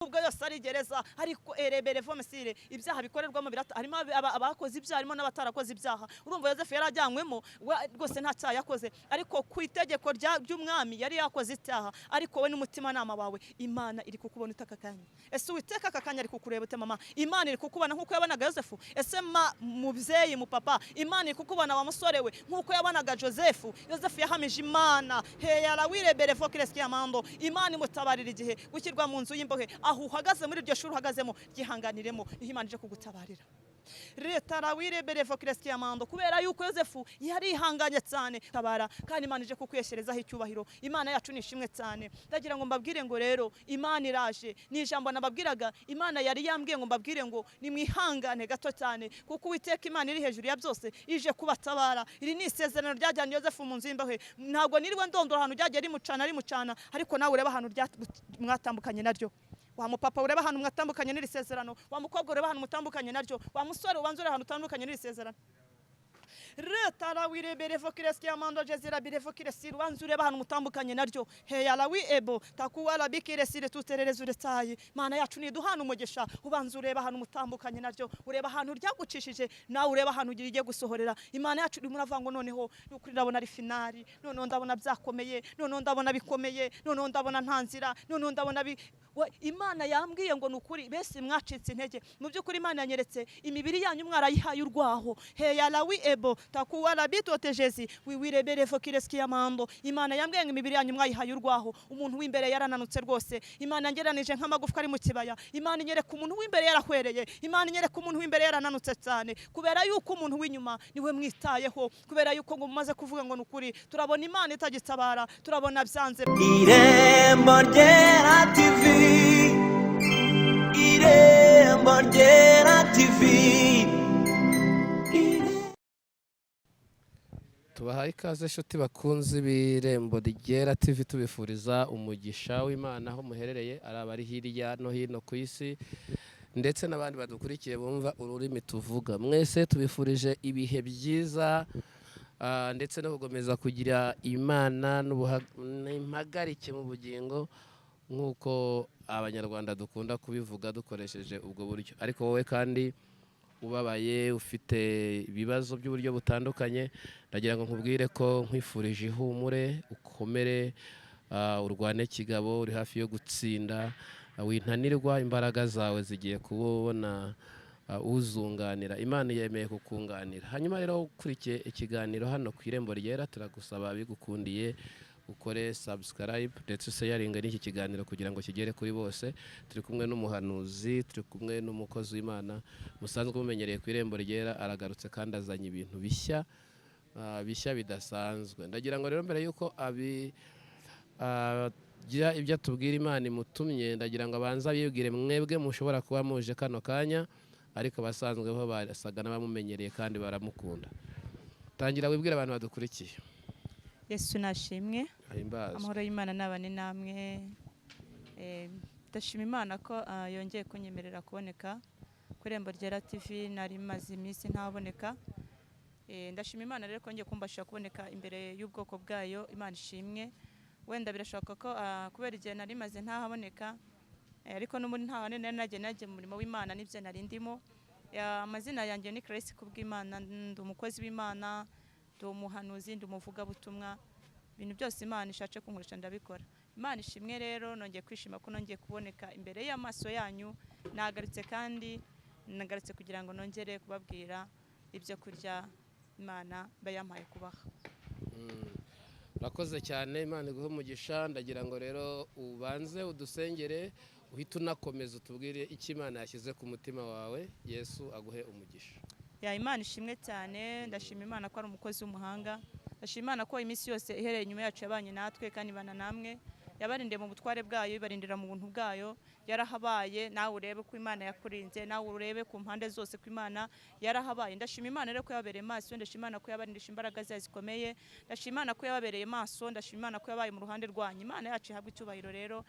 ubwo yose ari gereza ariko erebere vomesire ibyaha bikorerwamo harimo abakoze ibyaha harimo n'abatarakoze ibyaha. Urumva Yozefu yarajyanywemo rwose nta cyaha yakoze, ariko ku itegeko ry'umwami yari yakoze icyaha, ariko we n'umutima nama wawe Imana iri kukubona utakakanya. Ese Uwiteka akakanya ari kukureba ute mama? Imana iri kukubona nkuko yabonaga Yozefu. Ese mubyeyi mu papa, Imana iri kukubona wa musore we nkuko yabonaga Yozefu. Yozefu yahamije Imana heyara wirebere vokiresi y'amando. Imana imutabarira igihe gukirwa mu nzu y'imbohe, aho uhagaze muri iryo shuri uhagazemo gihanganiremo, Imana ije kugutabarira. Leta rawirebere vokiresi y'amando, kubera yuko Yozefu yari ihanganye cyane tabara, kandi Imana ije kukwesherezaho icyubahiro. Imana yacu nishimwe cyane. Ndagira ngo mbabwire ngo rero Imana iraje. Ni ijambo nababwiraga, Imana yari yambwiye ngo mbabwire ngo nimwihangane gato cyane, kuko Uwiteka Imana iri hejuru ya byose ije kubatabara. Iri ni isezerano ryajyanye Yozefu mu nzu y'imbohe. Ntabwo niriwe ndondora ahantu ryagiye rimucana, ariko nawe ureba ahantu mwatambukanye naryo. Wa mupapa ureba ahantu mwatambukanye n'iri sezerano, wa mukobwa ureba ahantu mutambukanye naryo, wa musore ubanza ureba ahantu utambukanye n'iri sezerano. Leta rawirebere vokiresi y'amando jezira birevokiresi ubanza ureba ahantu mutambukanye naryo. Heyara wi ebo takuwa rabikiresi tuterereze uretaye. Mana yacu niduhana umugisha, ubanza ureba ahantu mutambukanye naryo, ureba ahantu ryagucishije, nawe ureba ahantu ugiye gusohorera. Imana yacu iri muravuga ngo noneho n'ukuri ndabona ari finali, noneho ndabona byakomeye, noneho ndabona bikomeye, noneho ndabona ntanzira, noneho ndabona Imana yambwiye ngo nukuri bese mwacitse intege. Mu by'ukuri Imana yanyeretse imibiri yanyu mwarayihaye urwaho. Heyara wi ebo takuwa rabitotejezi wirebere vokiresi y'amando. Imana yambwiye ngo imibiri yanyu mwayihaye urwaho. Umuntu w'imbere yarananutse rwose, Imana ngeranije nk'amagufwa ari mu kibaya. Imana inyereka umuntu w'imbere yarahwereye, Imana inyereka umuntu w'imbere yarananutse cyane, kubera yuko umuntu w'inyuma niwe mwitayeho, kubera yuko ngo mumaze kuvuga ngo nukuri turabona Imana itagitabara, turabona byanze. Irembo ryera TV, Irembo ryera TV. Tubahaye ikaze inshuti bakunze b'Irembo ryera TV, tubifuriza umugisha w'Imana aho muherereye, ari abari hirya no hino ku isi ndetse n'abandi badukurikiye bumva ururimi tuvuga. Mwese tubifurije ibihe byiza ndetse no gukomeza kugira Imana n'impagarike mu bugingo, nk'uko abanyarwanda dukunda kubivuga dukoresheje ubwo buryo. Ariko wowe kandi ubabaye ufite ibibazo by'uburyo butandukanye, ndagira ngo nkubwire ko nkwifurije ihumure, ukomere, urwane kigabo, uri hafi yo gutsinda, wintanirwa, imbaraga zawe zigiye kubona uzunganira. Imana yemeye kukunganira. Hanyuma rero ukurikiye ikiganiro hano ku Irembo ryera, turagusaba bigukundiye ukore subscribe ndetse sharing n'iki kiganiro kugira ngo kigere kuri bose. Turi kumwe n'umuhanuzi, turi kumwe n'umukozi w'Imana musanzwe mumenyereye ku Irembo ryera, aragarutse kandi azanye ibintu bishya bidasanzwe. Ndagira ngo rero mbere yuko gira ibyo atubwira Imana imutumye, ndagira ngo abanza bibwire mwebwe mushobora kuba muje kano kanya, ariko basanzwe bo basaga n'abamumenyereye kandi baramukunda. Tangira wibwire abantu badukurikiye. Yesu nashimwe, Ahimbaza. Amahoro y'Imana nabane namwe. Ndashima Imana ko yongeye kunyemerera kuboneka ku Irembo ryera TV. Nari maze iminsi ntaboneka. Ndashima Imana rero ko ngiye kumbasha kuboneka imbere y'ubwoko bwayo. Imana ishimwe. Wenda birashoboka ko kubera igihe nari maze ntahaboneka, ariko n'ubundi ntawane najye mu murimo w'Imana n'ibyo nari ndimo. Amazina yanjye ni Clarisse Kubwimana, ndi umukozi w'Imana, ndi umuhanuzi, ndi umuvugabutumwa. Ibintu byose Imana ishatse kunkoresha ndabikora. Imana ishimwe rero, nongeye kwishima ko nongeye kuboneka imbere y'amaso yanyu. Nagarutse kandi nagarutse kugira ngo nongere kubabwira ibyo kurya Imana bayampaye kubaha. Urakoze cyane, Imana iguhe umugisha. Ndagira ngo rero ubanze udusengere, uhite unakomeza utubwire icyo Imana yashyize ku mutima wawe. Yesu aguhe umugisha. Imana ishimwe cyane. Ndashima Imana ko ari umukozi w'umuhanga. Ndashima Imana ko iminsi yose ihereye inyuma yacu yabanye natwe kandi bana namwe, yabarindiye mu butware bwayo, ibarindira mu buntu bwayo. Yarahabaye, nawe urebe ko Imana yakurinze, nawe urebe ku mpande zose ko Imana yarahabaye. Ndashima Imana rero ko yababereye maso, ndashima Imana ko yabarindisha imbaraga zayo zikomeye, ndashima Imana ko yababereye maso, ndashima Imana ko yabaye mu ruhande rwanyu. Imana yacu ihabwe icyubahiro rero.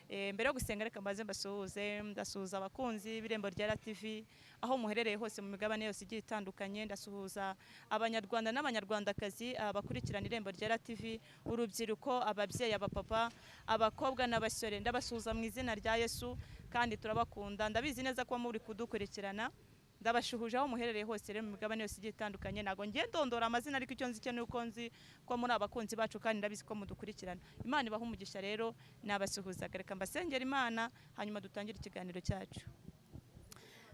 mbere yo gusenga reka mbaze mbasuhuze, ndasuhuza abakunzi b'Irembo Ryera TV aho muherereye hose mu migabane yose igiye itandukanye. Ndasuhuza abanyarwanda n'abanyarwandakazi bakurikirana Irembo Ryera TV, urubyiruko, ababyeyi, abapapa, abakobwa n'abasore. Ndabasuhuza mu izina rya Yesu kandi turabakunda. Ndabizi neza ko muri kudukurikirana. Ndabashuhuje aho muherereye hose rero mu migabane yose igiye itandukanye. Nago ngiye ndondora amazina ariko icyo nzi cyo nuko nzi ko muri abakunzi bacu kandi ndabizi ko mudukurikirana. Imana ibaha umugisha rero nabasuhuza. Reka mbasengera Imana hanyuma dutangire ikiganiro cyacu.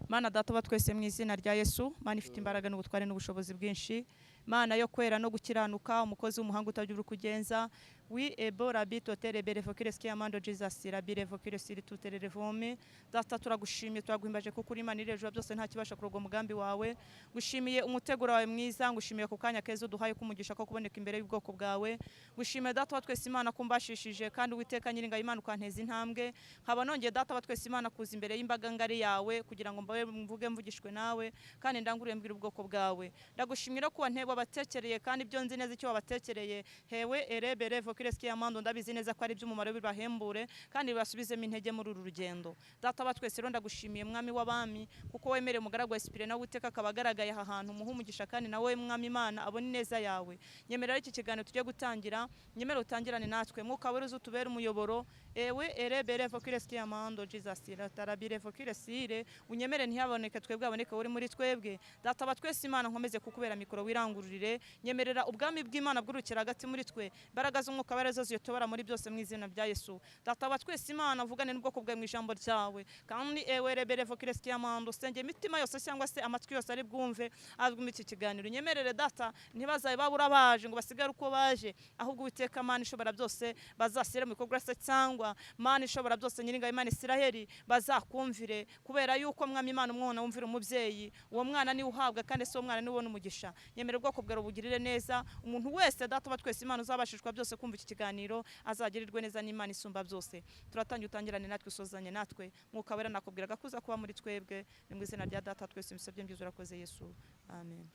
Mana data wa twese mu izina rya Yesu, Mana ifite imbaraga n'ubutware n'ubushobozi bwinshi, Mana yo kwera no gukiranuka, umukozi w'umuhanga utagira kugenza. Oui, ebo rabi totere berevokire ski amando Jesus rabi revokire siri tutere revome. Data turagushimiye turaguhimbaje kuko uri Imana irejo byose nta kibasha kuroga umugambi wawe. Gushimiye umuteguro wawe mwiza, ngushimiye ku kanya kezo duhaye kumugisha ko kuboneka imbere y'ubwoko bwawe. Gushimiye data wa twese Imana kumbashishije kandi Uwiteka nyiringa Imana ukanteza intambwe. Nkaba nongeye data wa twese Imana kuza imbere y'imbaga ngari yawe kugira ngo mbawe mvuge mvugishwe nawe kandi ndanguriye mbwira ubwoko bwawe. Ndagushimira ko wantebo abatekereye kandi ibyo nzi neza icyo wabatekereye. Hewe erebere Kireski amando ndabizi neza ko ari by'umumaro bibahembure kandi bibasubizemo intege muri uru rugendo. Data wa twese rero ndagushimiye mwami w'abami kuko wemereye umugaragu wa Esprit nawe Uwiteka akabagaragaye aha hantu muhumugisha kandi nawe mwami Imana abone neza yawe. Nyemerera iki kiganiro tujye gutangira, nyemera utangirane natwe mwuka wera uzutubera umuyoboro. Ewe erebere Kireski amando Jesus ratarabire Kiresire unyemere ntiyaboneke twebwe aboneke uri muri twebwe. Data wa twese Imana nkomeze kukubera mikoro wirangururire. Nyemerera ubwami bw'Imana bw'urukira hagati muri twe. Baragaza ukabara zose yotobara muri byose mu izina bya Yesu. Data wa twese Imana vugane n'ubwoko bwawe mu ijambo ryawe kandi ewe rebere Kireski amando senge imitima yose cyangwa se amatwi yose ari bwumve azwi iki kiganiro. Nyemerere data ntibazaye babura baje ngo basigare uko baje, ahubwo Uwiteka Mana ishobora byose bazasire mu bikorwa se cyangwa Mana ishobora byose nyiringa Imana Isiraheli bazakumvire kubera yuko mwami Imana umwana wumvira umubyeyi uwo mwana ni uhabwa kandi se uwo mwana ni ubona umugisha. Nyemerera ubwoko bwawe bugirire neza umuntu wese data wa twese Imana uzabashishwa byose kumva iki kiganiro azagirirwe neza n'Imana isumba byose. Turatangira utangirane natwe usozanye natwe mwuka wera nakubwiraga kuza kuba muri twebwe ni mu izina rya data twese musabye mbizo urakoze Yesu amen.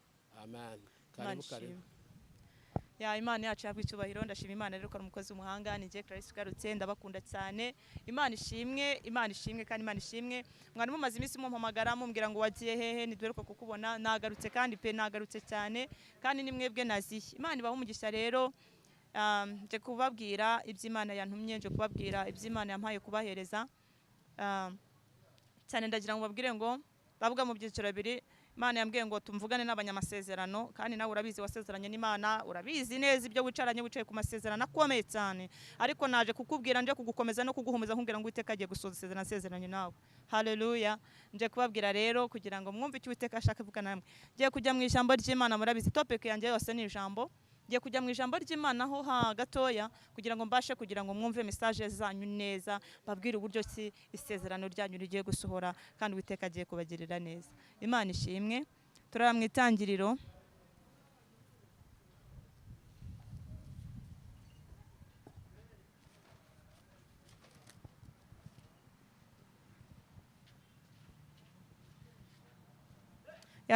Amen. Karibu karibu. Ya Imana yacu yabwe icyubahiro. Ndashima Imana rero ko ari umukozi w'umuhanga ni je Clarisse garutse ndabakunda cyane. Imana ishimwe kandi Imana ishimwe. Mwari mumaze iminsi mumpamagara mumbwira ngo wagiye hehe nidweruka kukubona nagarutse kandi pe nagarutse cyane kandi ni mwebwe naziye. Imana ibaho umugisha rero. Nje kubabwira iby'Imana yantumye, nje kubabwira iby'Imana yampaye kubahereza. Cyane ndagira ngo babwire ngo bavuga mu byiciro bibiri. Imana yambwiye ngo tumvugane n'abanyamasezerano kandi nawe urabizi wasezeranye n'Imana, urabizi neza ibyo wicaye ku masezerano akomeye cyane, ariko naje kukubwira nje kugukomeza no kuguhumeza nkubwira ngo Uwiteka agiye gusoza isezerano asezeranye nawe. Haleluya. Nje kubabwira rero kugira ngo mwumve icyo Uwiteka ashaka kuvuga namwe. Ngiye kujya mu ijambo ry'Imana, murabizi topic yanjye yose ni ijambo. Ngiye kujya mu ijambo ry'Imana ho gatoya kugira ngo mbashe kugira ngo mwumve message zanyu neza, babwire uburyo ki isezerano ryanyu rigiye gusohora kandi Uwiteka agiye kubagirira neza. Imana ishimwe. Turaba mu itangiriro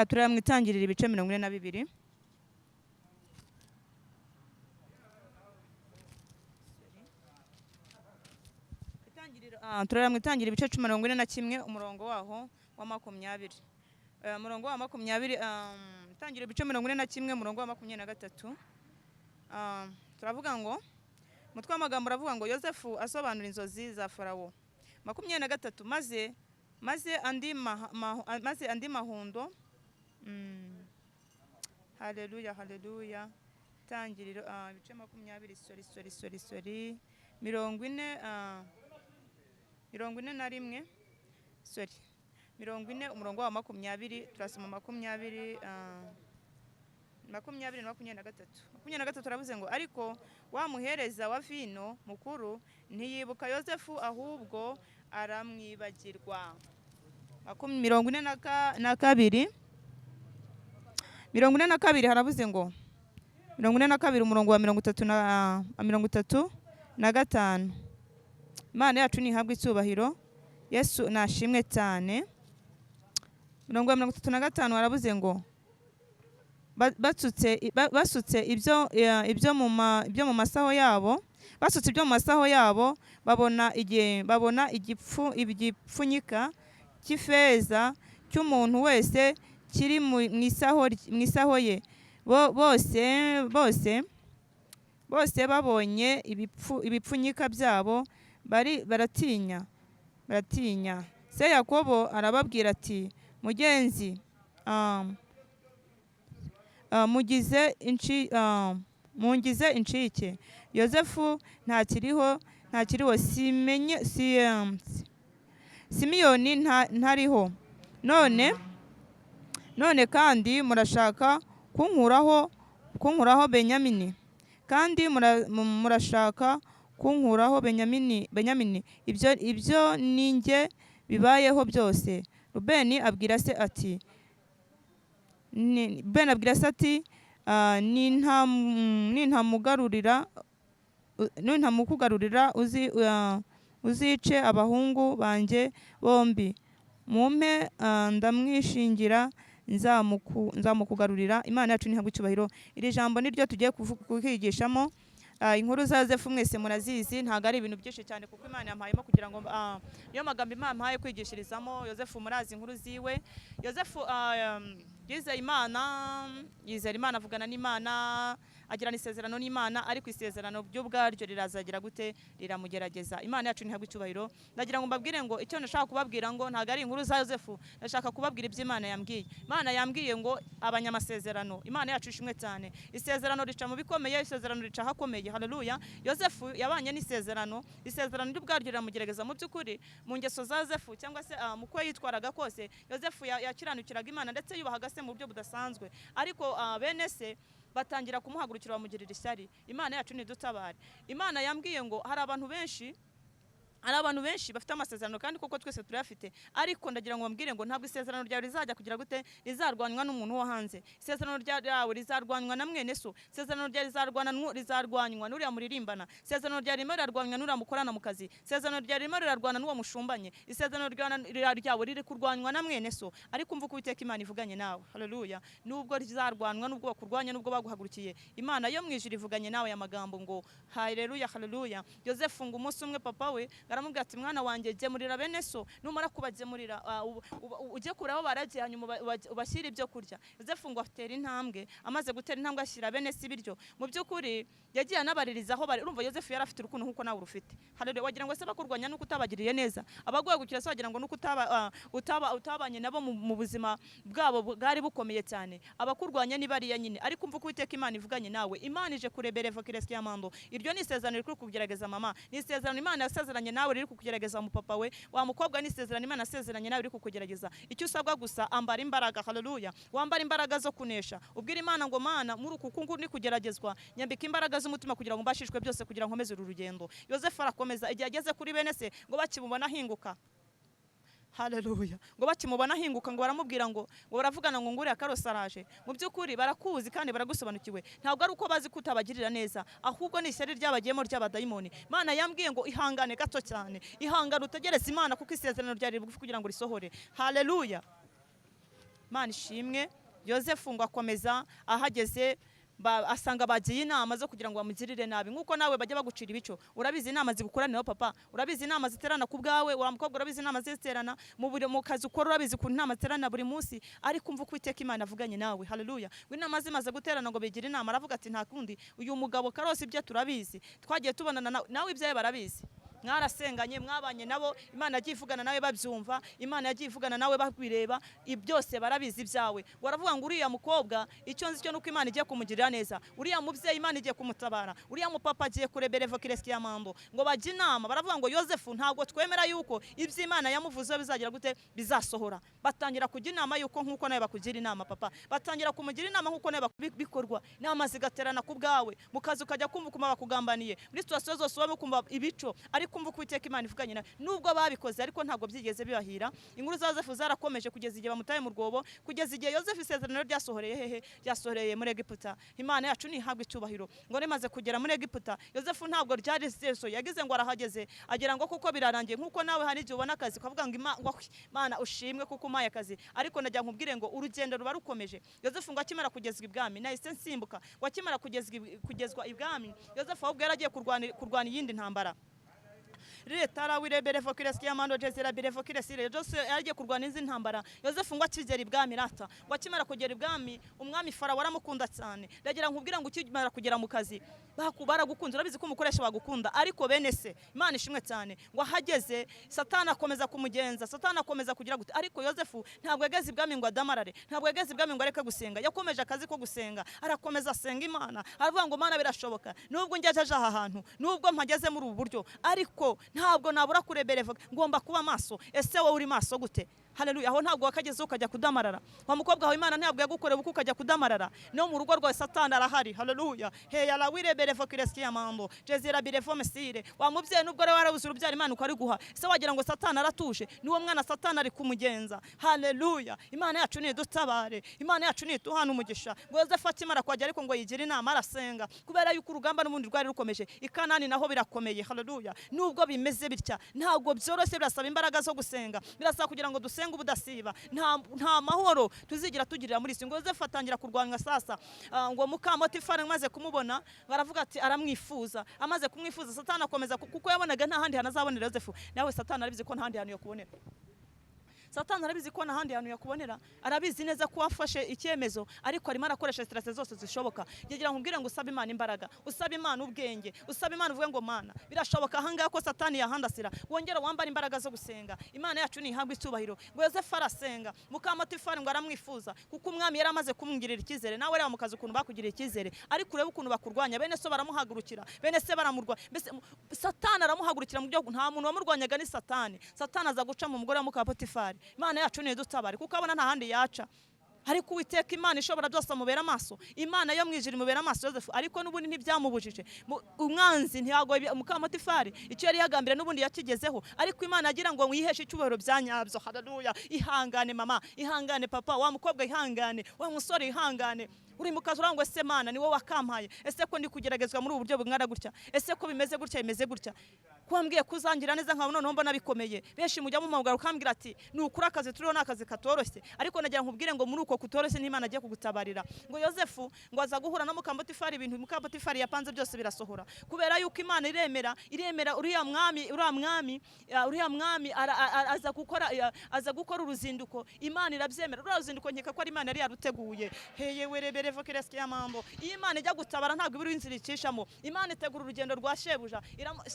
turaba mu itangiriro ibice 42. Turara mu itangira ibice 41 umurongo waho wa 20. Umurongo wa 20 itangira ibice 41 umurongo wa 23. Turavuga ngo mutwe amagambo uravuga ngo Yosefu asobanura inzozi za Farawo. 23 maze andi mahundo. Haleluya haleluya. Tangiriro ibice 20 sorry 41 40 umurongo wa 20 turasoma 20 na 23 turavuze ngo ariko wamuhereza wa vino mukuru ntiyibuka Yosefu ahubwo aramwibagirwa. 42 haravuze ngo 42 umurongo wa 35. Imana yacu nihabwe icyubahiro. Yesu nashimwe cyane. Umurongo wa 35 haravuze ngo basutse ibyo mu masaho yabo basutse ibyo mu masaho yabo babona igipfunyika cy'ifeza cy'umuntu wese kiri mu isaho ye. Bose babonye ibipfunyika byabo baratinya. Se Yakobo arababwira ati, mugenzi, mungize incike. Yozefu ntakiriho, Simiyoni ntariho. None kandi murashaka kunkuraho Benyamini, kandi murashaka kunkuraho Benyamini. Ibyo ninjye bibayeho byose. Rubeni abwira se ati, nintamukugarurira uzice abahungu banjye bombi. Mumpe ndamwishingira nzamukugarurira. Imana yacu nihabwe icyubahiro. Iri jambo niryo tugiye kwigishamo. Inkuru za Yozefu mwese murazizi, ntabwo ari ibintu byinshi cyane kuko Imana yampayemo kugira ngo niyo magambo Imana yampaye kwigishirizamo. Yozefu murazi inkuru ziwe. Yozefu yizera Imana, avugana n'Imana, agirana isezerano n'Imana, ariko isezerano by'ubwaryo rirazagira gute? Riramugerageza. Imana yacu ntihabwe icyubahiro. Ndagira ngo mbabwire ngo icyo nashaka kubabwira ngo ntabwo ari inkuru za Yozefu, ndashaka kubabwira ibyo Imana yambwiye. Imana yambwiye ngo abanyamasezerano, Imana yacu ishimwe cyane. Isezerano rica mu bikomeye, isezerano rica ahakomeye. Haleluya. Yozefu yabanye n'isezerano, isezerano ry'ubwaryo riramugerageza. Mu by'ukuri mu ngeso za Yozefu cyangwa se mu ko yitwaraga kose, Yozefu yakiranukiraga Imana ndetse yubahaga se mu buryo budasanzwe, ariko bene se batangira kumuhagurukira bamugirira ishyari. Imana yacu nidutabare. Imana yambwiye ngo hari abantu benshi bafite amasezerano kandi koko twese turayafite, ariko ndagira ngo mbwire ngo ntabwo isezerano ryawe rizajya kugira gute? Rizarwanywa n'umuntu wo hanze. Isezerano ryawe rizarwanywa na mwene so. Isezerano ryawe rizarwanywa n'uriya muririmbana. Isezerano ryawe rirarwanywa n'uriya mukorana mu kazi. Isezerano ryawe rirarwana n'uwo mushumbanye. Isezerano ryawe riri kurwanywa na mwene so, ariko umva uko Uwiteka Imana ivuganye nawe. Haleluya. Nubwo rizarwanwa, nubwo bakurwanya, nubwo baguhagurukiye, Imana yo mwijuru ivuganye nawe ya magambo ngo haleluya, haleluya. Yozefu ngo umunsi umwe papa we aramubwira ati, mwana wanjye gemurira bene so, numara kubagemurira ujye kuraho baragiye, hanyuma ubashyire ibyo kurya. Yozefu ngo atera intambwe, amaze gutera intambwe ashyira bene si ibiryo. Mu by'ukuri yagiye anabaririza aho bari. Urumva Yozefu yari afite urukundo nkuko nawe urufite. Haleluya. Wagira ngo se bakurwanya nuko utabagiriye neza, abagwagukira se wagira ngo nuko utabanye nabo mu buzima bwabo bwari bukomeye cyane. Abakurwanya ni bariya nyine, ariko umva uko Uwiteka Imana ivuganye nawe. Imana ije kurebera evokiresi y'amando. Iryo ni isezerano riri kugerageza mama, ni isezerano Imana yasezeranye nawe riri kukugerageza mu papa we. Wa mukobwa ni isezerano Imana yasezeranye nawe riri kukugerageza. Icyo usabwa gusa ambara imbaraga. Haleluya. Wambara imbaraga zo kunesha, ubwira Imana ngo Mana, muri uku kungu ni kugeragezwa, nyambika imbaraga z'umutima kugira ngo mbashishwe byose, kugira ngo nkomeze uru rugendo. Yozefu arakomeza, igihe ageze kuri bene se ngo bakimubona ahinguka. Haleluya. Ngo bakimubona ahinguka ngo baramubwira ngo baravugana ngo ngure akarosa araje. Mu by'ukuri barakuzi kandi baragusobanukiwe. Ntabwo ari uko bazi kutabagirira neza, ahubwo ni ishyari ryabagiyemo ry'abadayimoni. Imana yambwiye ngo ihangane gato cyane, ihangane utegereze Imana kuko isezerano ryari bugufi kugira ngo risohore. Haleluya. Imana ishimwe. Yozefu ngo akomeza, ahageze asanga bagiye inama zo kugira ngo bamugirire nabi, nkuko nawe bajya bagucira ibico. Urabizi inama zigukoraniraho papa, urabizi inama ziterana ku bwawe, wa mukobwa urabizi inama ziterana mu kazi ukora, urabizi ku inama ziterana buri munsi, ariko umva uko Uwiteka Imana avuganye nawe. Haleluya. Inama zimaze guterana ngo bigira inama, aravuga ati nta kundi, uyu mugabo Karosi ibyo turabizi, twagiye tubonana nawe ibyaye barabizi, mwarasenganye, mwabanye nabo, Imana yagiye ivugana nawe babyumva, Imana yagiye ivugana nawe babireba, byose barabizi byawe. Waravuga ngo uriya mukobwa icyo nzi cyo nuko Imana igiye kumugirira neza, uriya mubyeyi Imana igiye kumutabara, uriya mupapa agiye kurebera evokiresi y'amando. Ngo bajye inama, baravuga ngo Yozefu ntabwo twemera yuko ibyo Imana yamuvuze bizagira gute? Bizasohora. Batangira kujya inama yuko nkuko nawe bakugira inama papa, batangira kumugira inama nkuko nawe bikorwa, inama zigaterana ku bwawe, mu kazi ukajya kumva kuma bakugambaniye, muri situasiyo zose uba mukumva ibico, ariko kumva uko Uwiteka Imana ivuganye nawe nubwo babikoze ariko ntabwo byigeze bibahira. Inkuru za Yozefu zarakomeje kugeza igihe bamutaye mu rwobo, kugeza igihe Yozefu isezerano ryasohoreye hehe, ryasohoreye muri Egiputa. Imana yacu nihabwe icyubahiro. Ngo rimaze kugera muri Egiputa, Yozefu ntabwo ryari seso, yagize ngo arahageze agira ngo kuko birarangiye. Nkuko nawe hari igihe ubona akazi ukavuga ngo Imana ushimwe kuko umpaye akazi, ariko najya nkubwire ngo urugendo ruba rukomeje. Yozefu ngo akimara kugezwa ibwami, nahise nsimbuka, ngo akimara kugezwa ibwami, Yozefu ahubwo yaragiye kurwana iyindi ntambara. Retara wirebere fokires kiamando jezera bire fokires ire Jose yagiye kurwana izi ntambara. Yozefu ngo akigera ibwami rata, ngo akimara kugera ibwami umwami Farawo aramukunda cyane. Ndagira nkubwira ngo ukimara kugera mu kazi baragukunze, urabizi ko umukoresha bagukunda, ariko bene se Imana ishimwe cyane ngo ahageze Satani akomeza kumugenza, Satani akomeza kugira gute. Ariko Yozefu ntabwo yageze ibwami ngo adamarare, ntabwo yageze ibwami ngo areke gusenga, yakomeje akazi ko gusenga, arakomeza asenga Imana, aravuga ngo Mana birashoboka nubwo njyaje aha hantu, nubwo mpageze muri ubu buryo, ariko ntabwo nabura kurebera ngomba kuba maso. Ese wowe uri maso gute? Haleluya. Aho ntabwo wakageze ukajya kudamarara. Wa mukobwa wawe Imana ntabwo yagukorera uko ukajya kudamarara. No mu rugo rwawe Satani arahari. Haleluya. He yala wirebere fokires kiamando jezera bire fomesire. Wa mubyeyi nubwo rero warabuze urubyara Imana ukari guha, ese wagira ngo Satani aratuje? Niwo mwana Satani ari kumugenza. Haleluya. Imana yacu ni dutabare, Imana yacu ni tuhana umugisha. Ngo Yozefu akimara kwajya ariko ngo yigira inama arasenga, kubera yuko urugamba n'ubundi rwari rukomeje. Ikanani naho birakomeye. Haleluya. Nubwo bimeze bitya ntabwo byoroshye, birasaba imbaraga zo gusenga, birasaba kugira ngo dusenge ubudasiba. Nta mahoro tuzigira tugirira muri isi. Ngo Yozefu atangira kurwanywa sasa, ngo Mukamotifari maze kumubona baravuga ati aramwifuza. Amaze kumwifuza Satani akomeza, kuko yabonaga nta handi hanazabonera Yozefu. Nawe Satani arabizi ko nta handi hantu yakubonera. Satani arabizi ko nahandi hantu yakubonera, arabizi neza ko wafashe icyemezo, ariko arimo arakoresha stress zose zishoboka. Ngira nkubwire ngo usabe Imana imbaraga, usabe Imana ubwenge, usabe Imana uvuge ngo Mana birashoboka ahangaha ko Satani yahandasira, wongera wambara imbaraga zo gusenga. Imana yacu nihabwe icyubahiro. Ngo Yozefu arasenga, Mukamotifari ngo aramwifuza, kuko umwami yari amaze kumugirira icyizere. Nawe rero mu kazi ukuntu bakugiriye icyizere, ariko urebe ukuntu bakurwanya. Bene so baramuhagurukira, bene se baramurwa, mbese Satani aramuhagurukira mu byo nta muntu wamurwanyaga ni Satani. Satani aza guca mu mugore wa Mukamotifari. Imana yacu ni dutabare, kuko abona nta handi yaca. Ariko Uwiteka Imana ishobora byose amubera amaso. Imana yo mwijiri mubera amaso Yozefu, ariko n'ubundi ntibyamubujije. Umwanzi ntiyago Mukamotifari icyo yari yagambira n'ubundi yakigezeho, ariko Imana agira ngo mwiheshe icyubahiro byanyabyo. Haleluya. Ihangane mama, ihangane papa, wa mukobwa ihangane, wa musore ihangane. Uri mu kazi urangwa ese Mana ni wowe wakampaye, ese ko ndi kugeragezwa muri ubu buryo bungana gutya, ese ko bimeze gutya bimeze gutya, kwambwiye kuzangira neza nkaho none mbona bikomeye. Benshi mujya mu mabwaro ukambwira ati ni ukuri akazi turiho n'akazi katoroshye, ariko nagira nkubwire ngo muri uko kutoroshye n'Imana agiye kugutabarira. Ngo Yozefu ngo aza guhura na Mukamotifari, ibintu Mukamotifari yapanze byose birasohora, kubera yuko Imana iremera uriya mwami aza gukora uruzinduko. Imana irabyemera. Uriya ruzinduko nkeka ko ari Imana yari yaruteguye. Heye werebere fokires kiamando. Imana ijya gutabara ntabwo ibiri inzira icishamo. Imana itegura urugendo rwa shebuja.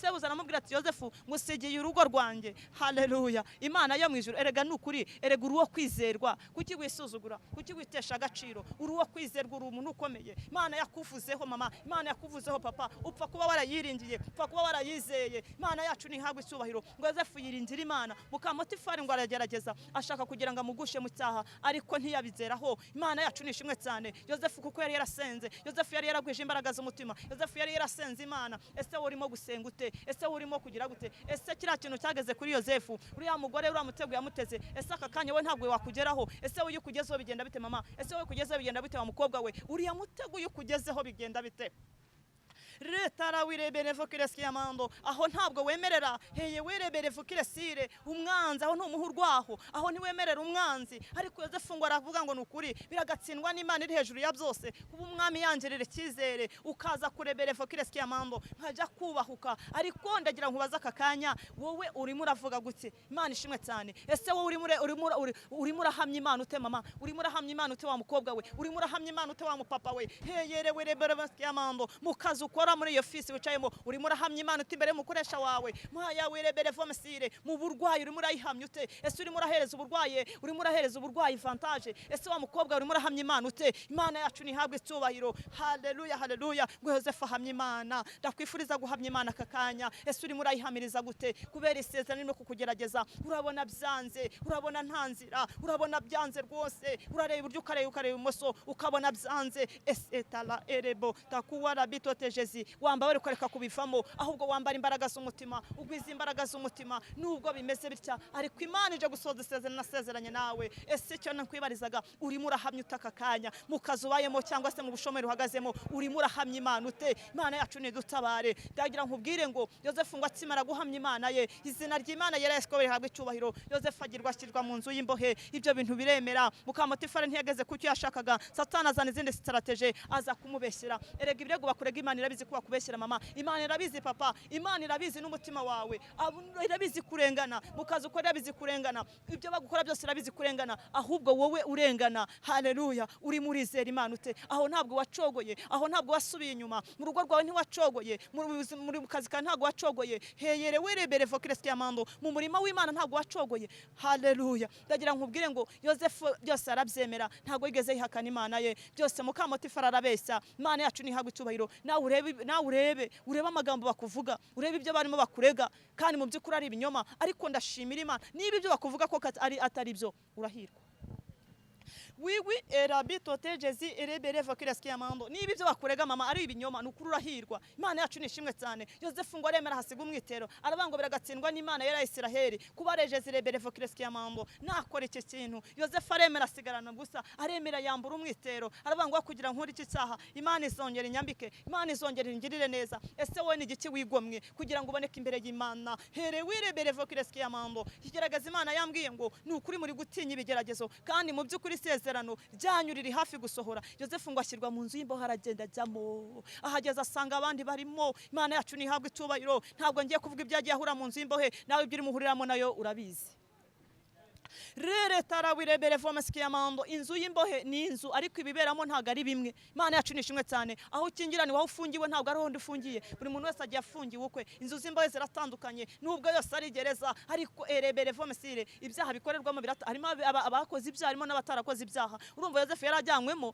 Shebuja aramubwira ati Yozefu musigiye urugo rwanjye. Haleluya. Imana yo mwijuru erega nukuri, erega uruwo kwizerwa, kuki wisuzugura, kuki witesha agaciro, uruwo kwizerwa, uri umuntu ukomeye. Imana yakuvuzeho mama, Imana yakuvuzeho papa, upfa kuba warayiringiye, upfa kuba warayizeye. Imana yacu nihabwe icyubahiro. Ngo Yozefu yiringira Imana. Mukamotifari ngo aragerageza, ashaka kugira ngo amugushe mu cyaha, ariko ntiyabizeraho. Imana yacu nishimwe cyane. Yozefu kuko yari yarasenze, Yozefu yari yaragwije imbaraga z'umutima, Yozefu yari yarasenze Imana. Ese urimo gusenga ute? Ese urimo kugira gute? Ese kiriya kintu cyageze kuri Yozefu, uriya mugore uriya mutego yamuteze, ese aka kanya we ntabwo wakugeraho? Ese uyu kugezeho bigenda bite mama? Ese wowe kugezeho bigenda bite wa mukobwa we? Uriya mutego uyu kugezeho bigenda bite? Retara wirebere fokires kiamando. Aho ntabwo wemerera. Heye wirebere fokires ire umwanzi, aho ntumuhurwaho, aho ntiwemerera umwanzi. Ariko Yozefu ngo aravuga ngo nukuri biragatsindwa n'Imana iri hejuru ya byose. Kuba umwami yangerere cyizere ukaza kurebere fokires kiamando nkajya kubahuka. Ariko ndagira nkubaza aka kanya, wowe urimo uravuga gute? Imana ishimwe cyane. Ese wowe urimo urahamya Imana ute mama? Urimo urahamya Imana ute wa mukobwa we? Urimo urahamya Imana ute wa mupapa we? Heye wirebere fokires kiamando mukazi ukora muri iyo ofisi wicayemo, urimo urahamya Imana ute imbere mukoresha wawe? Mwaya wirebere fomesire mu burwayi urimo urayihamya ute? Ese urimo urahereza uburwayi vantage? Ese wa mukobwa urimo urahamya Imana ute? Imana yacu nihabwe icyubahiro. Haleluya, haleluya. Ngo Yozefu ahamya Imana. Ndakwifuriza guhamya Imana aka kanya. Ese urimo urayihamiriza gute? Kubera isezerano no kukugerageza, urabona byanze, urabona ntanzira, urabona byanze rwose, urareba iburyo ukareba ibumoso ukabona byanze. Ese tala erebo takuwa rabitote Jezi imbabazi wambara ukareka kubivamo ahubwo wambara imbaraga z'umutima ugwiza imbaraga z'umutima nubwo bimeze bitya ariko Imana ije gusoza isezerano nasezeranye nawe ese cyo nakwibarizaga urimo urahamya utaka kanya mu kazi ubayemo cyangwa se mu bushomeri uhagazemo urimo urahamya Imana ute Imana yacu ni dutabare ndagira nkubwire ngo Yozefu ngo atsimara guhamya Imana ye izina ry'Imana yerayeswe rihabwe icyubahiro Yozefu agirwa ashyirwa mu nzu y'imbohe ibyo bintu biremera Mukamotifari ntiyageze ku cyo yashakaga Satani azana izindi strategy aza kumubeshyira erega ibirego bakurega Imana irabizi kuba kubeshyira mama Imana irabizi papa Imana irabizi n'umutima wawe irabizi kurengana mukazi uko irabizi kurengana ibyo bagukora byose irabizi kurengana ahubwo wowe urengana haleluya uri murizera Imana ute aho ntabwo wacogoye aho ntabwo wasubiye inyuma mu rugo rwawe ntiwacogoye muri kazi ka ntabwo wacogoye heyere werebere vokiresti yamando mu murima w'Imana ntabwo wacogoye haleluya ndagira nkubwire ngo Yozefu byose arabyemera ntabwo yigeze yihakana Imana ye byose Mukamotifari arabeshya Imana yacu ni hagwe icyubahiro nawe urebe amagambo bakuvuga urebe ibyo barimo bakurega kandi mu by'ukuri ari ibinyoma ariko ndashimira Imana niba ibyo bakuvuga ko atari byo urahirwa wiwi erabito tegezi erebere vokiresti yamando niba ibyo bakurega mama ari ibinyoma nukuri urahirwa Imana yacu nishimwe cyane Yozefu ngo aremera hasiga umwitero arabangobera gatsindwa n'Imana ya Isiraheli kubarejeze erebere vokiresti yamando nakora iki kintu Yozefu aremera asigarana gusa aremera yambura umwitero arabangwa kugira nkuri iki cyaha Imana izongera inyambike Imana izongera ingirire neza ese wowe ni igiki wigomwe kugira ngo uboneke imbere y'Imana here wirebere vokiresti yamando kigerageza Imana yambwiye ngo nukuri muri gutinya ibigeragezo kandi mu by'ukuri isezerano ryanyu riri hafi gusohora Yozefu ngo ashyirwa mu nzu y'imbohe aragenda ajyamo ahageze asanga abandi barimo Imana yacu nihabwe icyubahiro ntabwo ngiye kuvuga ibyagiye ahura mu nzu y'imbohe nawe ibyo uri muhuriramo nayo urabizi rere tarawirebere vomeski yamando inzu y'imbohe ni inzu ariko ibiberamo ntago ari bimwe Imana yacu nishimwe cyane aho ukingirani waho ufungiwe ntago ari hondi ufungiye buri muntu wese agiye afungiwe ukwe inzu z'imbohe ziratandukanye nubwo yose ari gereza ariko erebere vomesire ibyaha bikorerwamo harimo abakoze ibyaha harimo n'abatarakoze ibyaha urumva Yozefu yarajyanywemo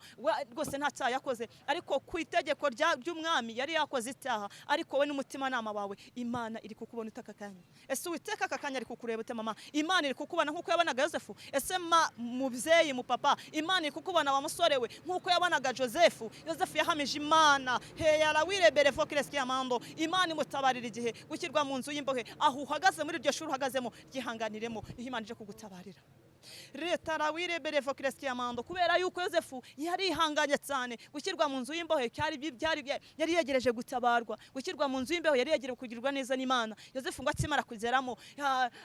rwose nta cyaha yakoze ariko ku itegeko ry'umwami yari yakoze icyaha ariko we n'umutima nama wawe Imana iri kukubona utaka kanya ese Uwiteka aka kanya ari kukureba ute mama Imana iri kukubona nkuko yabonaga Yozefu ese mubyeyi mu papa Imana iri kukubona wa musore we nkuko yabonaga Yozefu yahamije Imana heyara wirebere vokiresti yamando Imana imutabarira igihe gushyirwa mu nzu y'imbohe aho uhagaze muri iryo shuri uhagazemo gihanganiremo Imana ije kugutabarira leta rawirebere vokiresti yamando kubera yuko Yozefu yari ihanganye cyane gushyirwa mu nzu y'imbohe yari yegereje gutabarwa gushyirwa mu nzu y'imbohe yari yegereje kugirwa neza n'Imana Yozefu ngo akimara kugeramo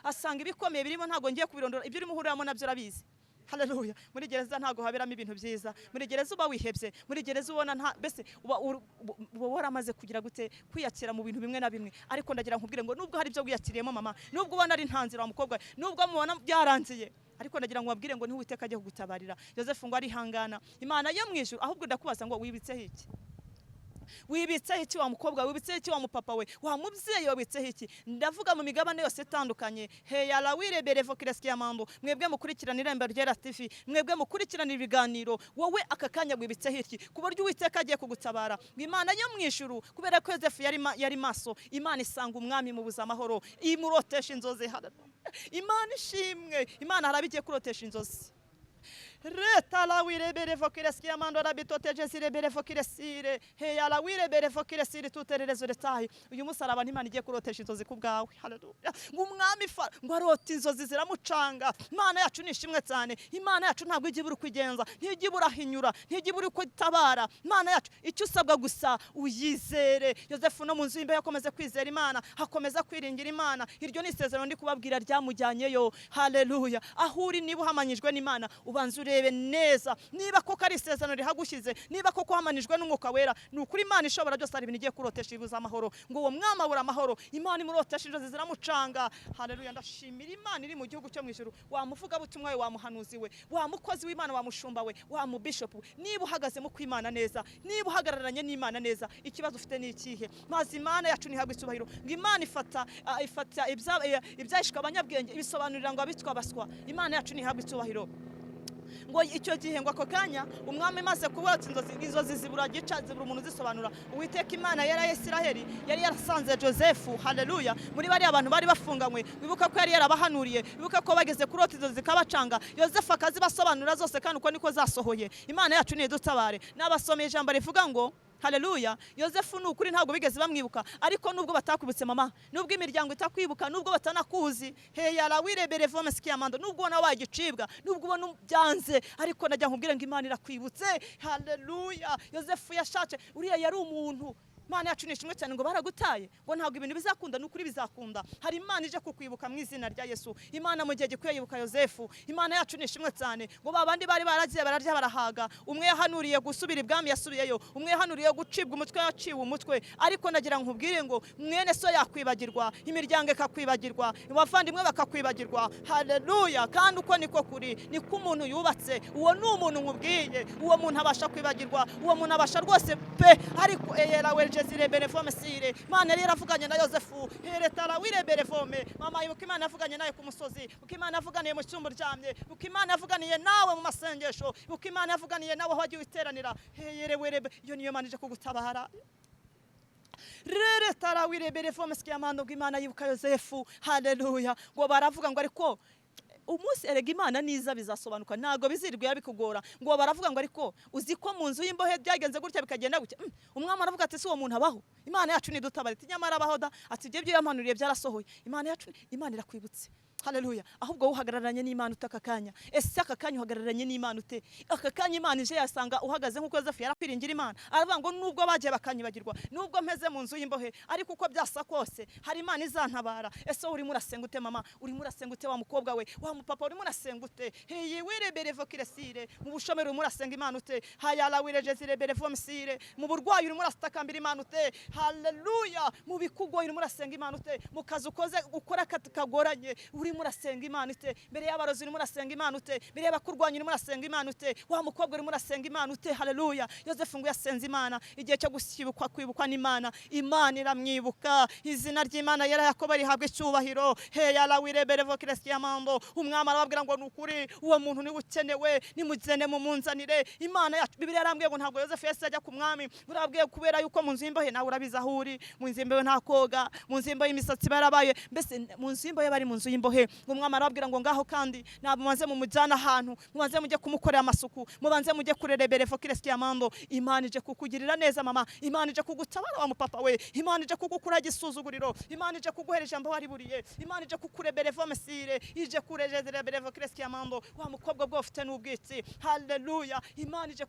asanga ibikomeye birimo ntago ngiye kubirondora ibyo urimo uhuriramo nabyo urabizi haleluya muri gereza ntago haberamo ibintu byiza muri gereza uba wihebye muri gereza ubona bese uba waramaze kugira gute kwiyakira mu bintu bimwe na bimwe ariko ndagira nkubwire ngo nubwo hari ibyo wiyakiriyemo mama nubwo ubona ari ntanzira wa mukobwa nubwo mubona byarangiye ariko ndagira ngo wabwire ngo Uwiteka ajye kugutabarira Yozefu ngo arihangana Imana yo mu ijuru ahubwo ndakubaza ngo wibitseho iki wibitseho iki wa mukobwa wibitseho iki wa mupapa we wa mubyeyi wibitseho iki ndavuga mu migabane yose itandukanye heyara wirebere vokiresti yamando mwebwe mukurikirana Irembo Ryera TV mwebwe mukurikirana ibiganiro wowe aka kanya wibitseho iki ku buryo Uwiteka agiye kugutabara Imana yo mu ijuru kubera ko Yozefu yari maso Imana isanga umwami mu buzamahoro imurotesha inzozi Imana ishimwe Imana harabigiye kurotesha inzozi Reta la wirebere vokiresti yamando rabitoteje zirebere vokiresire heyara wirebere vokiresire tutererezo retahi uyu musaraba Imana igiye kurotesha inzozi ku bwawe haleluya ngo umwami ngo arota inzozi ziramucanga Imana yacu nishimwe cyane Imana yacu ntabwo ijya ibura kwigenza ntijya ibura hinyura ntijya ibura kwitabara Imana yacu icyo usabwa gusa uyizere Yozefu no mu nzu y'imbohe yakomeze kwizera Imana hakomeza kwiringira Imana iryo ni isezerano ndi kubabwira ryamujyanyeyo haleluya aho uri niba uhamanyijwe n'Imana ubanza urebe neza niba koko ari isezerano rihagushyize niba koko hamanijwe n'umwuka wera nukuri Imana ishobora byose ari ibintu igiye kurotesha ibuza amahoro ngo uwo mwama abura amahoro Imana imurotesha inzozi ziramucanga haleluya ndashimira Imana iri mu gihugu cyo mu ijuru wamuvuga butumwa we wamuhanuzi we wamukozi w'Imana wamushumba we wamubishop niba uhagaze mu kw'Imana neza niba uhagararanye n'Imana neza ikibazo ufite ni ikihe maze Imana yacu nihabwe icyubahiro ngo Imana ifata ibyashika abanyabwenge ibisobanurira ngo abitwa baswa Imana yacu nihabwe icyubahiro ngo icyo gihe ngo ako kanya umwami maze kubota inzozi zibura gica zibura umuntu zisobanura Uwiteka Imana ya Isiraheli yari yarasanze Yozefu haleluya muri bari abantu bari bafunganywe bibuka ko yari yarabahanuriye bibuka ko bageze kurota inzozi zikabacanga Yozefu akazi basobanura zose kandi uko niko zasohoye Imana yacu ni dutabare nabasomeye ijambo rivuga ngo haleluya. Yozefu ni ukuri ntabwo bigeze bamwibuka, ariko nubwo batakwibutse mama, nubwo imiryango itakwibuka, nubwo batanakuzi, heyara wirebere vome sikiyamando, nubwo ubona wagicibwa, nubwo ubona byanze, ariko najya nkubwira ngo Imana irakwibutse, haleluya. Yozefu yashatse, uriya yari umuntu Imana yacu ni ishimwe cyane ngo baragutaye ngo ntabwo ibintu bizakunda, n'ukuri bizakunda. Hari Imana ije kukwibuka mu izina rya Yesu. Imana mu gihe gikwiye yibuka Yozefu. Imana yacu ni ishimwe cyane ngo babandi bari baragiye bararya barahaga, umwe yahanuriye gusubira ibwami yasubiyeyo, umwe yahanuriye gucibwa umutwe yaciwe umutwe, ariko nagira nkubwire ngo mwene so yakwibagirwa, imiryango ikakwibagirwa, abavandimwe bakakwibagirwa, haleluya. Kandi uko niko kuri, niko umuntu yubatse, uwo ni umuntu nkubwiye, uwo muntu abasha kwibagirwa, uwo muntu abasha rwose pe. Ariko eyera zirebere vome sire, Imana yari yaravuganye na Yozefu, heretara wirebere vome mama, yuko Imana yavuganye nawe ku musozi, uko Imana yavuganiye mu cyumba uryamye, uko Imana yavuganiye nawe mu masengesho, uko Imana yavuganiye nawe aho wagiye uteranira, heyerewerebe, iyo niyo Imana ije kugutabara. Heretara wirebere vome sikiyamando, ngo Imana yibuka Yozefu, haleluya. Ngo baravuga ngo ariko umunsi erega Imana niza bizasobanuka, ntago bizirwa bikugora. Ngo baravuga ngo ariko uzi ko mu nzu y'imbohe byagenze gutya bikagenda gutya. Umwami aravuga ati si uwo muntu abaho, Imana yacu nidutabare, nyamara abaho da, ati ibyo byo yamanuriye byarasohoye. Imana yacu, Imana irakwibutse, haleluya. Ahubwo uhagararanye n'Imana utaka kanya, ese aka kanya uhagararanye n'Imana ute? Aka kanya Imana ije yasanga uhagaze nk'uko Yozefu yarakwiringira Imana, aravuga ngo nubwo bagiye bakanyibagirwa, nubwo mpeze mu nzu y'imbohe, ariko uko byasa kose hari Imana izantabara. Ese urimo urasenga ute mama? Urimo urasenga ute wa mukobwa we, wa mupapa? Urimo urasenga ute? Heye wirebere vokiresire, mu bushomeri urimo urasenga Imana ute? Hayala wireje zirebere vomsire, mu burwayi urimo uratakambira Imana ute? Haleluya. Mu bikugoye urimo urasenga Imana ute? Mu kazi ukoze ukora kagoranye urimo urasenga Imana ute? Mbere y'abarozi urimo urasenga Imana ute? Mbere y'abakurwanya urimo urasenga Imana ute? Wa mukobwa urimo urasenga Imana ute? Haleluya. Yozefu ngo yasenze Imana, igihe cyo gushyibukwa kwibukwa n'Imana, Imana iramwibuka, izina ry'Imana yera Yakobo rihabwa icyubahiro. Heyala wirebere vokiresiyamando, umwami arababwira ngo nukuri uwo muntu ni ukenewe, nimugende mu munzanire. Imana yacu, Bibiliya yarambwiye ngo ntabwo Yozefu yese ajya ku mwami, burabwiye kubera yuko mu nzu y'imbohe nawe urabiza ahuri, mu nzu y'imbohe nta koga, mu nzu y'imbohe imisatsi barabaye, mbese mu nzu y'imbohe bari mu nzu y'imbohe. Ngo umwami arababwira ngo ngaho kandi ntabwo mubanze mumujyana ahantu, mubanze mujye kumukorera amasuku, mubanze mujye kurerebere vokiresiyamando. Imana ije kukugirira neza mama, Imana ije kugutabara wa mupapa we, Imana ije kugukura igisuzuguriro, Imana ije kuguhera ijambo wariburiye, Imana ije kukurebere vomesire, ije kurerebere vokiresiyamando. Wa mukobwa bwo ufite n'ubwitsi, haleluya. Imana ije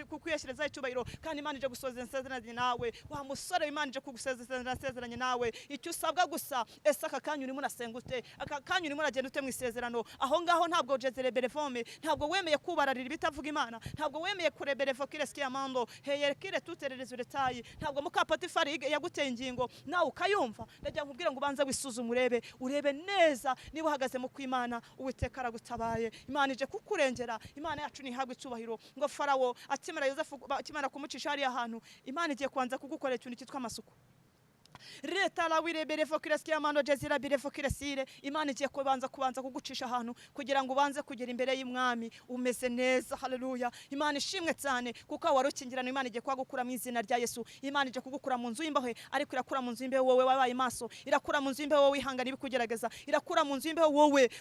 kukuyeshereza icyubahiro, kandi Imana ije gusoza isezerano nawe. Wa musore, Imana ije kugusezerana isezerano nawe. Icyo usabwa gusa, ese aka kanya urimo urasenga ute? Aka kanya urimo uragenda ute mu isezerano? Aho ngaho ntabwo jezerebere vome, ntabwo wemeye kubararira ibitavuga Imana, ntabwo wemeye kurebere vokiresiyamando. Heyekire tuterereze uretayi, ntabwo muka Potifari yaguteye ingingo nawe ukayumva. Ndagira nkubwira ngo ubanze wisuzume, urebe neza niba uhagaze mu kw'Imana, Uwiteka aragutabaye. Imana ije kukurengera, Imana yacu nihabwe icyubahiro. Ngo Farawo akimara Yozefu akimara kumucisha hariya hantu, Imana igiye kubanza kugukorera ikintu cyitwa amasuku. Reta la wirebere vokiresiyamando jezirabire vokiresire. Imana igiye kubanza kugucisha ahantu kugira ngo ubanze kugera imbere y'Umwami umeze neza, haleluya. Imana ishimwe cyane kuko warukingirana. Imana igiye kwagukura mu izina rya Yesu. Imana ije kugukura mu nzu y'imbohe, ariko irakura mu nzu y'imbohe wowe wabaye maso, irakura mu nzu y'imbohe wowe wihangana ibikugerageza, irakura mu nzu y'imbohe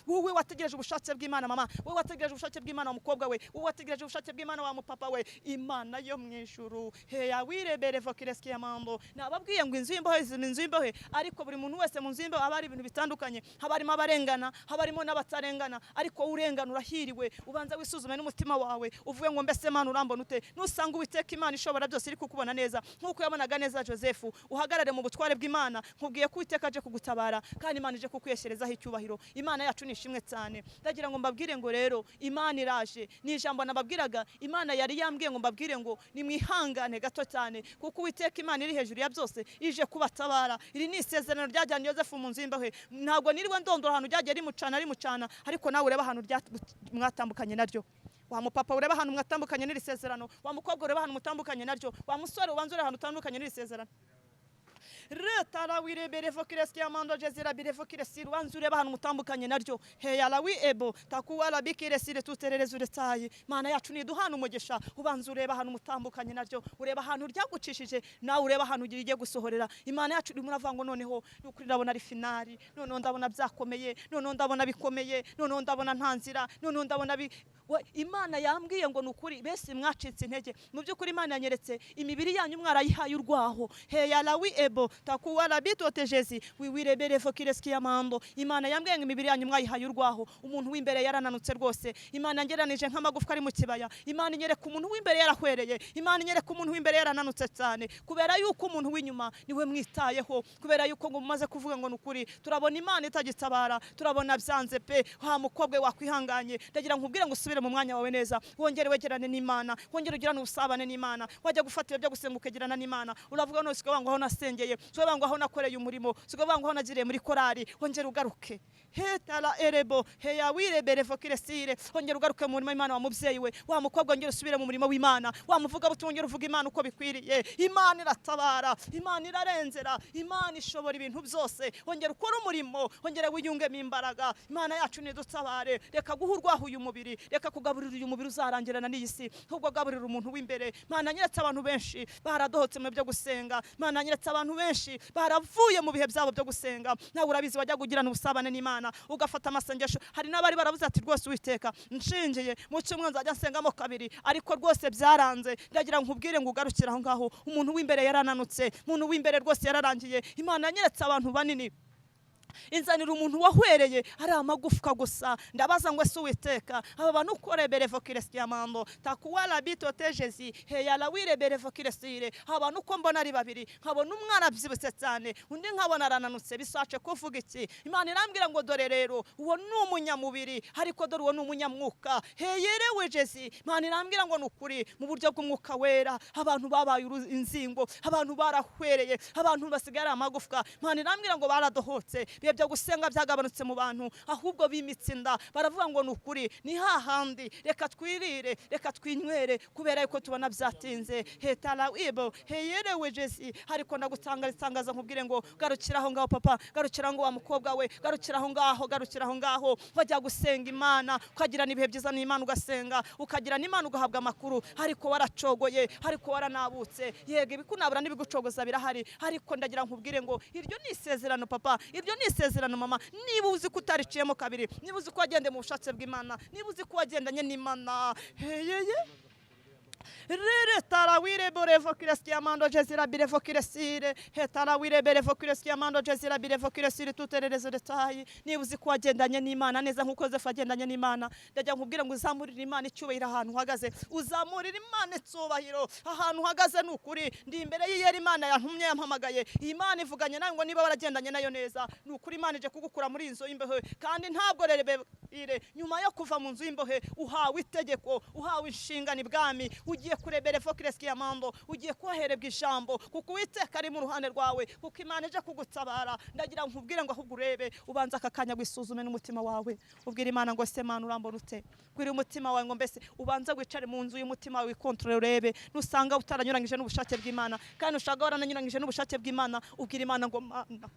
wowe wategereje ubushake bw'Imana mama, wowe wategereje ubushake bw'Imana wa mukobwa we, wowe wategereje ubushake bw'Imana wa mupapa we. Imana yo mu ijuru, heya wirebere vokiresiyamando. Nababwiye ngo inzu y'imbohe inzu y'imbohe, ariko buri muntu wese mu nzu y'imbohe aba ari ibintu bitandukanye, haba harimo abarengana, haba harimo n'abatarengana, ariko urengana urahiriwe. Ubanza wisuzume n'umutima wawe, uvuge ngo mbese Imana urambona ute? Nusanga Uwiteka Imana ishobora byose iri kukubona neza nk'uko yabonaga neza Yozefu, uhagarare mu butware bw'Imana. Nkubwiye ko Uwiteka aje kugutabara, kandi Imana ije kukwesherezaho icyubahiro. Imana yacu ni ishimwe cyane. Ndagira ngo mbabwire ngo rero Imana iraje, ni ijambo nababwiraga. Imana yari yambwiye ngo mbabwire ngo nimwihangane gato cyane, kuko Uwiteka Imana iri hejuru ya byose ije kubatabara. Iri ni isezerano ryajyanye Yozefu mu nzu y'imbohe. Ntabwo niriwe ndondora ahantu ryagiye rimucana, ariko nawe ureba ahantu mwatambukanye naryo. Wa mupapa ureba ahantu mwatambukanye n'iri sezerano, wa mukobwa ureba ahantu mutambukanye naryo, wa musore ubanza ureba ahantu utambukanye n'iri sezerano. retara wirebere vokiresi amando jezira bire vokiresi wanzu ureba ahantu mutambukanye naryo heya lawi ebo takuwa labikiresi tuterereza uretaye mana yacu niduhana umugisha ubanza ureba ahantu mutambukanye naryo ureba ahantu ryagucishije nawe ureba ahantu ugiye gusohorera imana yacu iri muravango noneho y'ukuri ndabona ari finali noneho ndabona byakomeye noneho ndabona bikomeye noneho ndabona ntanzira noneho ndabona imana yambwiye ngo nukuri bese mwacitse intege mu by'ukuri imana yanyeretse imibiri yanyu mwarayihaye urwaho heya lawi ebo takuwa labitotejezi wiwirebere vokiresi amando imana yambwiye ngo imibiri yanyu mwayihaye urwaho umuntu w'imbere yarananutse rwose imana ngeranije nk'amagufwa ari mu kibaya imana inyereka umuntu w'imbere yarahwereye imana inyereka umuntu w'imbere yarananutse cyane kubera yuko umuntu w'inyuma niwe mwitayeho kubera yuko ngo mumaze kuvuga ngo nukuri turabona imana itagitabara turabona byanze pe ha mukobwa wakwihanganye ndagira nkubwire ngo usubire mu mwanya wawe neza wongere wegerane n'Imana wongere ugirane ubusabane n'Imana wajya gufatira byo gusenga ukegerana n'Imana uravuga no sigo bango aho nasengeye sigo bango aho nakoreye umurimo sigo bango aho nagiriye muri korari wongere ugaruke hetala erebo heya wirebere vokiresire wongere ugaruke mu murimo w'Imana wa mubyeyi we wa mukobwa wongere usubire mu murimo w'Imana wa muvuga butongere uvuga Imana uko bikwiriye Imana iratabara Imana irarenzera Imana ishobora ibintu byose wongere ukora umurimo wongere wiyungemo imbaraga Imana yacu nidutabare reka guhurwaho uyu mubiri reka kugaburira uyu mubiri uzarangirana n'iyi si ahubwo gaburira umuntu w'imbere Mana nyeretse abantu benshi baradohotse mu byo gusenga Mana nyeretse abantu benshi baravuye mu bihe byabo byo gusenga nawe urabizi wajya kugirana ubusabane n'Imana ugafata amasengesho hari n'abari baravuze ati rwose Uwiteka nshingiye mu cyumweru nzajya nsengamo kabiri ariko rwose byaranze ndagira nkubwire ngo ugarukire aho ngaho umuntu w'imbere yarananutse umuntu w'imbere rwose yararangiye Imana nyeretse abantu banini inzanira umuntu wahwereye ari amagufwa gusa ndabaza ngo ese Uwiteka aba bantu ukorebere vokiresi amando takuwala bitotejezi heya lawirebere vokiresire abantu uko mbona ari babiri nkabona umwana abyibutse cyane undi nkabona arananutse bisace kuvuga iki Imana irambwira ngo dore rero uwo ni umunyamubiri ariko dore uwo ni umunyamwuka heyerewe jezi Imana irambwira ngo nukuri mu buryo bw'umwuka wera abantu babaye inzingo abantu barahwereye abantu basigara amagufwa Imana irambwira ngo baradohotse byo gusenga byagabanutse mu bantu ahubwo bimitsinda baravuga ngo nukuri ni hahandi reka twirire reka twinywere kubera yuko tubona byatinze hetala ibo heyerewe jezi ariko ndagutangariza nkubwire ngo garukiraho ngaho papa garukiraho ngo wa mukobwa we garukiraho ngaho wajya gusenga Imana ukagirana ibihe byiza n'Imana ugasenga ukagirana Imana ugahabwa amakuru ariko waracogoye ariko waranabutse yego ibikunabura n'ibigucogoza birahari ariko ndagira nkubwire ngo iryo ni isezerano papa iryo ni isezerano mama niba uzi ko utariciyemo kabiri niba uzi ko wagendeye mu bushatse bw'Imana niba uzi ko wagendanye n'Imana heyeye rere tarawire borevo kiresti amando jezira birevo kiresire hetarawire berevo kiresti amando jezira birevo kiresire tuterereze detayi niba uzi ko wagendanye n'Imana neza nkuko Yozefu agendanye n'Imana ndajya nkubwira ngo uzamurire Imana icyubahiro ahantu uhagaze uzamurire Imana icyubahiro ahantu uhagaze nukuri ndi imbere y'iyera Imana yantumye yampamagaye Imana ivuganye nawe ngo niba waragendanye nayo neza nukuri Imana ije kugukura muri inzo y'imbeho kandi ntabwo rerebe nyuma yo kuva mu nzu y'imbohe uhawe itegeko uhawe inshingano ibwami ugiye kurebere fokiresi amando ugiye kuhaherebwa ijambo kuko Uwiteka ari mu ruhande rwawe kuko Imana ije kugutabara ndagira nkubwire ngo ahubwo urebe ubanza akakanya gwisuzume n'umutima wawe ubwira Imana ngo se Mana urambona ute gwira umutima wawe ngo mbese ubanza wicare mu nzu y'umutima wawe kontrole urebe nusanga utaranyurangije n'ubushake bw'Imana kandi ushaga warananyurangije n'ubushake bw'Imana ubwira Imana ngo Mana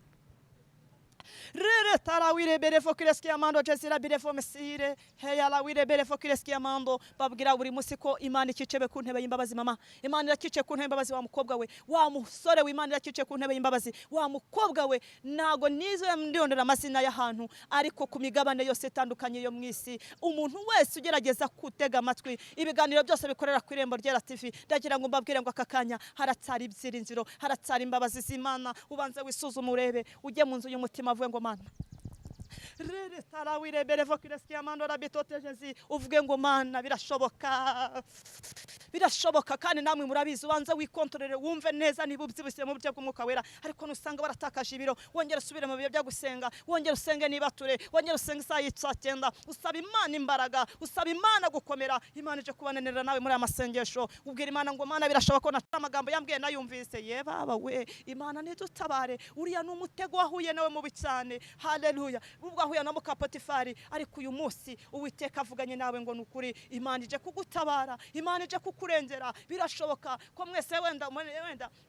rere tarawire berefo kiresi amando jezira birefo mesire heya lawire berefo kiresi amando babwira buri musi ko Imana ikicebe ku ntebe y'imbabazi mama Imana irakice ku ntebe y'imbabazi wa mukobwa we wa musore w'Imana irakice ku ntebe y'imbabazi wa mukobwa we nago nizo ndondera amazina y'ahantu ariko ku migabane yose itandukanye yo mwisi umuntu wese ugerageza kutega amatwi ibiganiro byose bikorera ku Irembo Ryera TV ndagira ngo mbabwire ngo akakanya haratsari ibyiringiro haratsari imbabazi z'Imana ubanze wisuzume urebe ujye mu nzu y'umutima avuge ngo Mana rere tarawire berevo kiresi amando rabitotejezi uvuge ngo Mana birashoboka kandi namwe murabizi ubanza wikontorere wumve neza niba ubyibuse mu buryo bw'umwuka wera ariko nusanga baratakaje ibiro wongera usubire mu bihe byo gusenga wongera usenge niba ture wongera usenge saa 9 usaba Imana imbaraga usaba Imana gukomera Imana ije kubanenera nawe muri amasengesho ubwira Imana ngo Mana birashoboka ko natara amagambo yambwiye nayumvise ye baba we Imana nidutabare uriya n'umutego wahuye nawe mu bicane haleluya ubwo ahuye na muka Potifari, ariko uyu munsi Uwiteka avuganye nawe ngo nukuri Imana ije kugutabara, Imana ije kukurengera. Birashoboka ko mwese wenda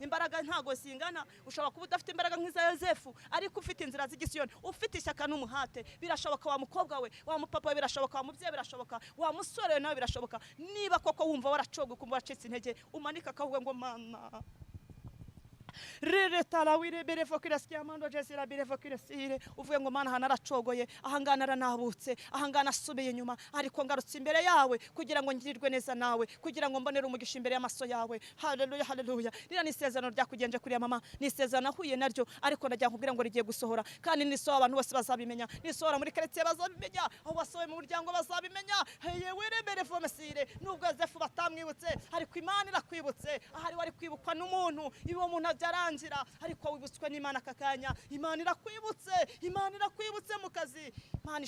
imbaraga ntago zingana, ushobora kuba udafite imbaraga nk'iza Yozefu, ariko ufite inzira z'igisiyoni, ufite ishyaka n'umuhate. Birashoboka wa mukobwa we, wa mupapa we, birashoboka wa mubyeyi, birashoboka wa musore we, nawe birashoboka. Niba koko wumva waracoga kumva wacitse intege, umanika akavuga ngo Mana Reretala wire berefokira skiamando jesira berefokira sire, uvuye ngo Mana hanaracogoye, ahangana aranabutse, ahangana asubiye inyuma, ariko ngarutse imbere yawe kugira ngo ngirirwe neza nawe, kugira ngo mbonere umugisha imbere y'amaso yawe. Haleluya, haleluya. Rira nisezerano ryakugenje kuri mama, nisezerano nahuye naryo, ariko najya nkubwira ngo rigiye gusohora, kandi nisohora abantu bose bazabimenya, nisohora muri quartier bazabimenya, aho basohoye mu muryango bazabimenya. Heye wire berefome sire, nubwo Yozefu batamwibutse, ariko Imana irakwibutse. Ahari wari kwibukwa n'umuntu, ibo muntu byarangira, ariko wibutswe n'Imana akakanya. Imana irakwibutse, Imana irakwibutse mu kazi. Imana